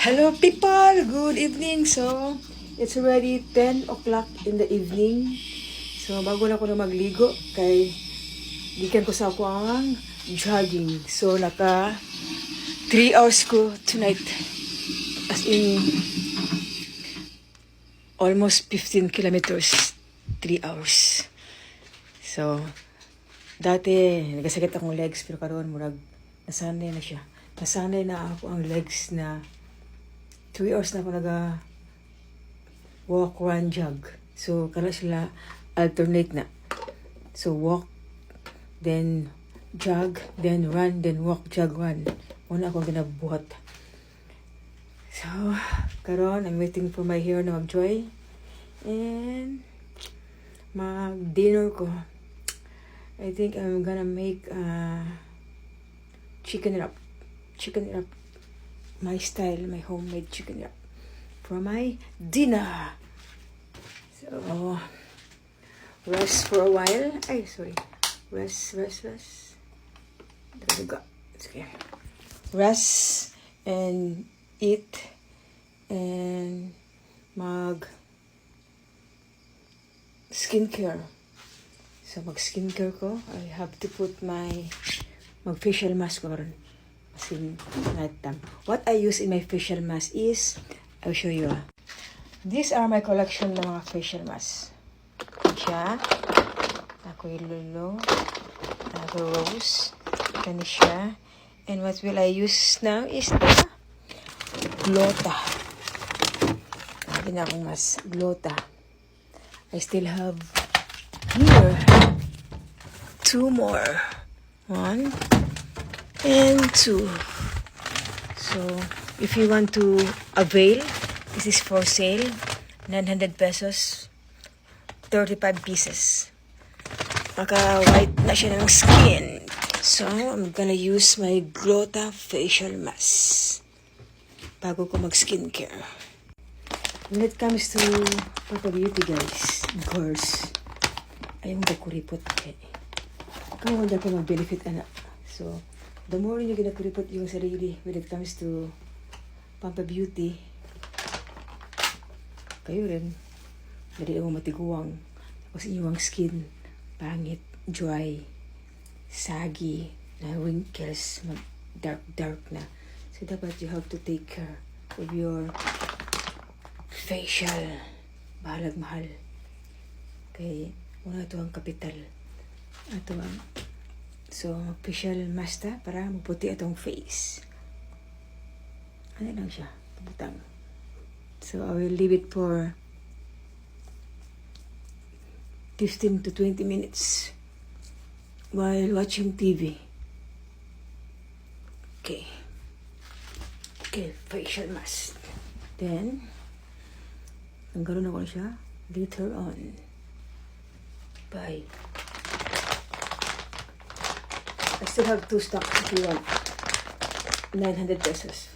Hello people! Good evening! So, it's already 10 o'clock in the evening. So, bago na ako na magligo kay gikan ko sa ako ang jogging. So, naka 3 hours ko tonight. As in, almost 15 kilometers. 3 hours. So, dati, nagasakit akong legs pero karon murag nasanay na siya. Nasanay na ako ang legs na 3 hours na ako walk, run, jog. So, kala sila alternate na. So, walk, then jog, then run, then walk, jog, run. Una akong ginabuhat. So, karon I'm waiting for my hair na mag-dry. And, mag-dinner ko. I think I'm gonna make chicken wrap. My style, my homemade chicken wrap for my dinner. So, rest for a while. Ay, sorry. Rest. Okay. Rest and eat and mag skincare. So, mag skincare ko. I have to put mag facial mask ko rin. In nighttime. What I use in my facial mask is, I'll show you. These are my collection ng mga facial mask. Siya, ako yung Lulu, ako Rose, kani siya. And what will I use now is the Glota. Hindi na akong mas Glota. I still have here 2 more. 1 and 2. So, if you want to avail, this is for sale. 900 pesos. 35 pieces. Maka-white na siya ng skin. So, I'm gonna use my Glota facial mask bago ko mag-skincare. When it comes to Papa Beauty, guys, girls, ayaw mo ba kuripot? Ikaw hindi ako mag-benefit, anak. So, the more nyo ginakuripot yung sarili when it comes to Pampa Beauty, kayo rin, dali ako matiguang kasi inyong skin, pangit, dry, saggy, na wrinkles, dark na. So, dapat you have to take care of your facial. Bahalag mahal. Kaya, una ito ang kapital. Ito ang so, facial mask para maputi itong face. Ano lang siya? Pabutang. So, I will leave it for 15 to 20 minutes while watching TV. Okay. Okay, facial mask. Then, nanggaroon ako siya later on. Bye. I still have 2 stocks if you want. 900 pesos.